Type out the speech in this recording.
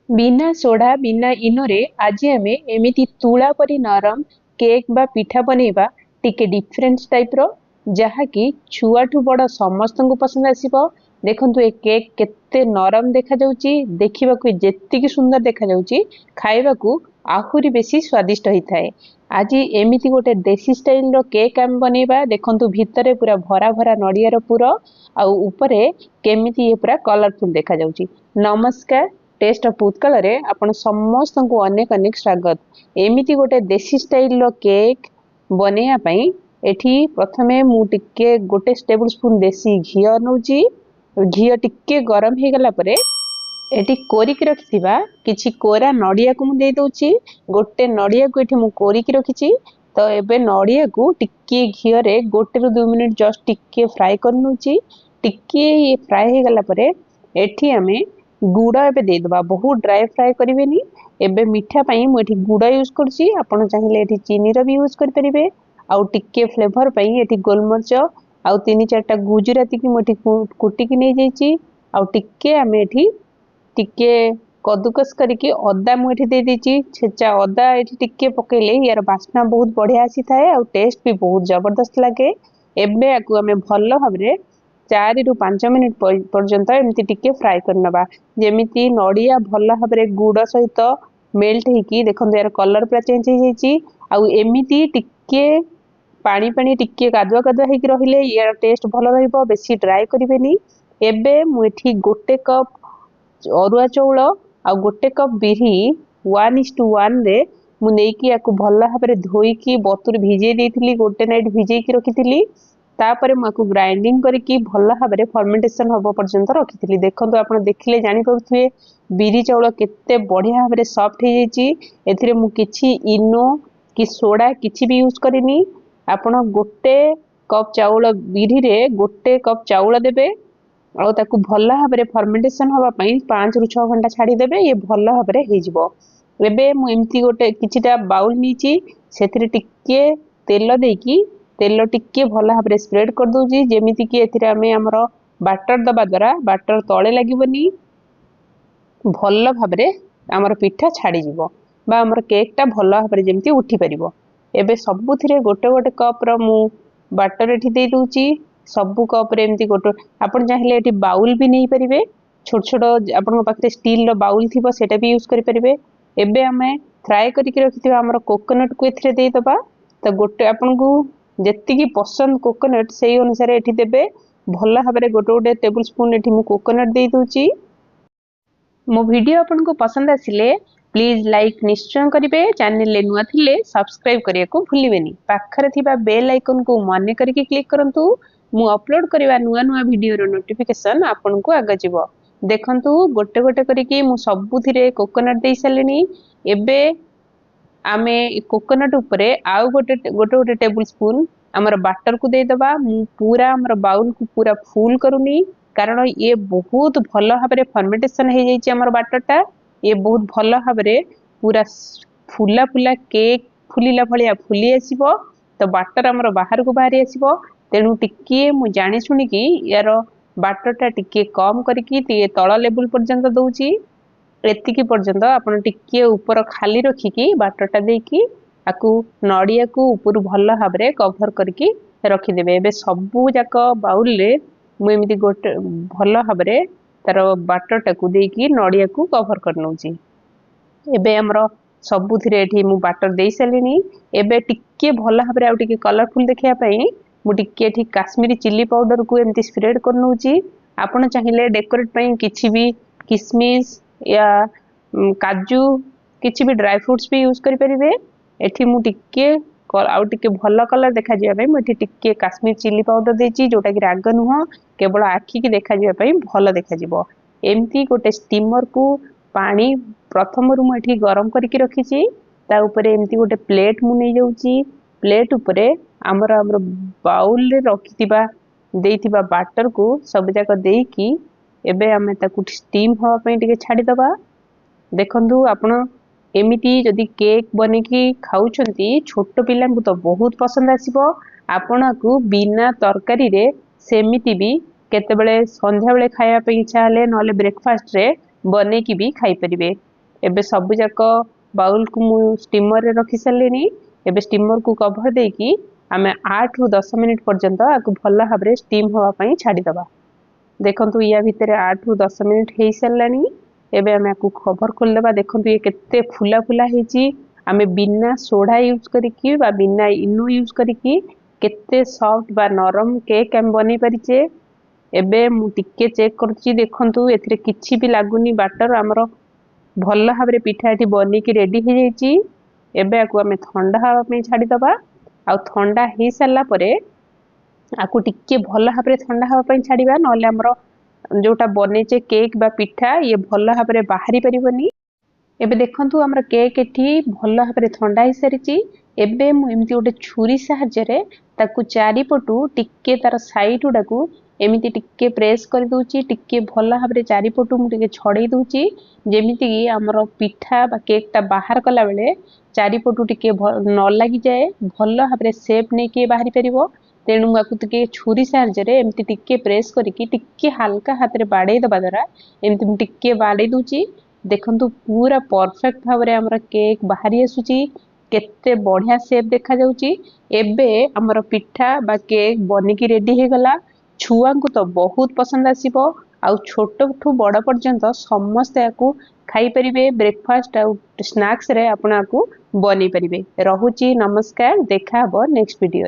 बिना सोडा बिना इनोरे आज आम एमती तुला परी नरम केक बा पिठा बनैबा टिके डिफरेंट टाइप रो जहाँकि छुआठू बड़ समस्त को पसंद आसीबो। देखंतु ए केक केते नरम देखा जाउची, देखिबाकू जेतिकी सुंदर देखा जाउची खाइबाकू आहुरी बेसी स्वादिष्ट होइथाय। आज एमिति गोटे देसी स्टाइल रो केक आम बनैबा। देखंतु भितरे पूरा भरा भरा नडिया रो पुरो आउ ऊपरे केमिति ये पूरा कलरफुल देखा जाउची। नमस्कार, टेस्ट ऑफ उत्कल रे आपण समस्त को अनेक अनेक स्वागत। एमिति गोटे देसी स्टाइल रो केक बनैया पई एठी प्रथमे मु टिके गोटे टेबल स्पून देसी घी नउची। घी टिके गरम हे गला परे एटी कोरिक रखिथिबा किछि कोरा नडिया को मु दे दउची। गोटे नडिया को एठी मु कोरिक रखिछि। तो एबे नडिया को टिके घी रे गोटे रु 2 मिनिट जस्ट टिके फ्राई कर नउची। टिके ये फ्राई हे गला परे एठी हमें गुड़ एबे दे दबा। बहुत ड्राई फ्राई करिवेनी। एबे मीठा पई मु एठी गुड़ यूज करछि, आपण चाहिले एठी चीनी रो भी यूज कर परिबे। आउ टिके फ्लेवर पई एठी गोलमरच आउ 3-4टा गुजराती की मु एठी कुटी की नै जाईची। आउ टिके हमें एठी टिके कद्दूकस करके अदा मु एठी दे देची। छेचा अदा एठी टिके पकेले यार बास्ना बहुत बढ़िया आसी थाए और टेस्ट भी बहुत जबरदस्त लागे। एबे आकु हमें भल्लो भाबरे 4 रु 5 मिनिट पर्यंत एमती टिके फ्राई करनबा। जेमिति नडिया भल्लो भाबरे गुड़ सहित मेल्ट हेकी देखंतु यार कलर पूरा चेंज हे जाईची। आउ एमिति टिके पानी पानी टिके कादुआ कादुआ हेकी रहिले यार टेस्ट भलो रहइबो। बेसी ड्राई करिवेनी। एबे मु एठी गोटे कप अरुआ चाउल आ गोटे कप बिरी 1:1 रे मु नेकी याकू भल्ला भाबरे धोईकी बतुर भिजे देइथिली। गोटे नाइट भिजे की रखिथिली। तापरे माकू ग्राइंडिंग करके भल्ला भाबरे फर्मेंटेशन होबो पर्यंत रखिथिली। देखंतु आपण देखिले जानि पड़थुए बिरी चाउल केते बढ़िया भाबरे सॉफ्ट हे जाईची। एथिरे मु किछि इनो कि सोडा किछि भी यूज करिनी। आपण गोटे कप चाउल बिरी रे गोटे कप चाउल देबे और ताकू भल्ला भाबरे फर्मेंटेशन होबा पई 5 रु 6 घंटा छाडी देबे। ये भल्ला भाबरे हे जिवो। एबे मु एम्ति गोटे किछिटा बाउल नीची, सेथिरे टिके तेल देकी तेल टिके भल्ला भाबरे स्प्रेड कर दोजी। जेमिति कि एथिरे हमें हमरो बैटर दबा द्वारा बैटर तळे लागिबनी, भल्ला भाबरे हमर पिठा छाडी जिवो बा हमर केक टा भल्ला भाबरे जेमिति उठी परिबो। एबे सबुथिरे गोटे गोटे कप रो मु बैटर एठी दे दोची। सबु कप रे एमती गोटे आपण चाहिले एठी बाउल भी नहीं परिबे। छोट छोट आपण पाखरे स्टील रो बाउल थिबो सेटा भी यूज करि परिबे। एबे हमें फ्राई करिके रखिथिबा हमर कोकोनट को एथिरे दे दबा। त गोटे आपण को जेत्ती की पसंद कोकोनट सेही अनुसार एठी देबे। भल्ला भाबरे गोटे गोटे टेबल स्पून एठी मु कोकोनट दे दोची। मो वीडियो आपन को पसंद आसिले प्लीज लाइक निश्चय करिवे। चैनल ले नुआ थिले सब्सक्राइब करिया को भूलिबेनी। पाखरे थिबा बेल आइकन को माने करके क्लिक करंतु। मु अपलोड करबा नुआ नुआ वीडियो रो नोटिफिकेशन आपन को आगे जिवो। देखंतु गोटे गोटे करके मु सबुथिरे कोकोनट देई सालेनी। एबे आमे कोकोनट ऊपरे आउ गोटे गोटे गोटे टेबल स्पून हमर बैटर को दे दबा। मु पूरा हमर बाउल को पूरा फुल करूनी, कारण ये बहुत भलो भाबरे फर्मेंटेशन हे जाईची। हमर बैटर टा ये बहुत भलो भाबरे पूरा फुला फुला केक फुलीला भलिया फुली आसीबो। तो बैटर हमर बाहर को बाहरी आसीबो। तेणु टिके मु जानि सुनी कि यार बैटर टा टिके कम करके टिके तळ लेवल पर्यंत दउची। एतिकी पर्यंत आपण टिके ऊपर खाली रखिकी बैटर टा देकी आकू नडिया को ऊपर भलो भाबरे कवर करके रखी देबे। एबे सबु जाक बाउल रे मु एमिति गोटे भलो भाबरे तार बैटर टा को देकी नडिया को कवर कर नउची। एबे हमरो सबुथिरे एठी मु बैटर देई सालिनी। एबे टिके भलो भाबरे आ टिके कलरफुल देखिया पई मु टिके एठी काश्मीरी चिल्ली पाउडर को एमती स्प्रेड कर नउची। आपण चाहिले डेकोरेट पई किछि भी किशमिश या काजू किछि भी ड्राई फ्रूट्स भी यूज करि परिबे। एठी मु टिके आउ टिके भलो कलर देखा जिया पई मु एठी टिके काश्मीर चिल्ली पाउडर देची, जोटा कि राग नुह केवल आखी की देखा जिया पई भलो देखा जिवो। एमती गोटे स्टीमर को पानी प्रथम रु मु एठी गरम करके रखिची। ता ऊपरे एमती गोटे प्लेट मु नै जाउची। प्लेट ऊपरे हमर हमर बाउल रे रखितिबा देइतिबा बैटर को सब जाक देकी एबे हमें ताकू स्टीम होवा पई टिके छाडी दबा। देखंतु आपण एमिति जदि केक बनेकी खाउछंती छोट पिला को तो बहुत पसंद आसीबो। आपण को बिना तरकारी रे सेमिति भी केते बेले संध्या बेले खाया पे इच्छा हले नले ब्रेकफास्ट रे बनेकी भी खाई परिबे। एबे सब जाक बाउल को मु स्टीमर रे रखी सारे। एबे स्टीमर को कभर देकी आमे 8 रु 10 मिनिट पर्यंत आकु भल भाबरे स्टीम हवा पई छाडी दबा। देखंतु या भितरे 8 रु 10 मिनिट हेई सारलानी। एबे आमे आकु कभर खोल देबा। देखंतु ये केते फुला फुला हेची। आमे बिना सोडा यूज करिकी बा बिना इनो यूज करिकी केते सॉफ्ट बा नरम केक हम बनी परिचे। एबे मु टिके चेक करछि। देखंतु एथिरे किछि भी लागुनी बाटर हमरो भल भाबरे पिठा एठी बनी की रेडी हे जाईची। एबे आकु आमे ठंडा हवा पे छाडी दबा। आ ठंडा हे सारला परे आकु टिके भल भाबरे ठंडा हवा पे छाडीबा नले हमरो जोटा बनेचे केक बा पिठा ये भल भाबरे बाहरी परिबनी। एबे देखंतु हमर केक एठी भल भाबरे ठंडा हे सारिची। एबे मु एमती गोटे छुरी सहाय्य रे ताकू चारि पटु टिके तार साइड उडाकू एमिति टिके प्रेस कर दूची। टिके भल भाबरे चारि पटु मु टिके छड़ेई दूची जेमिति की हमर पिठा बा केक ता बाहर कला बेले चारि पटु टिके न लागि जाए भल भाबरे शेप नै के बाहरी परिबो। तेणु आकु टिके छुरी सहाय्य रे एमिति टिके प्रेस करिकी टिके हल्का हाथ रे बाडे दबा द्वारा एमिति मु टिके बाडे दूची। देखंतु पूरा परफेक्ट भाबरे हमर केक बाहरी आसुची। केते बढ़िया शेप देखा जाउची। एबे हमर पिठा बा केक बनी की रेडी हे गला। छुआ को तो बहुत पसंद आसीबो। आउ छोट ठू बड़ पर्यंत समस्त याकू खाई परिबे। ब्रेकफास्ट आउ स्नैक्स रे आपन आकू बनी परिबे। रहुची नमस्कार। देखा हबो नेक्स्ट वीडियो रे।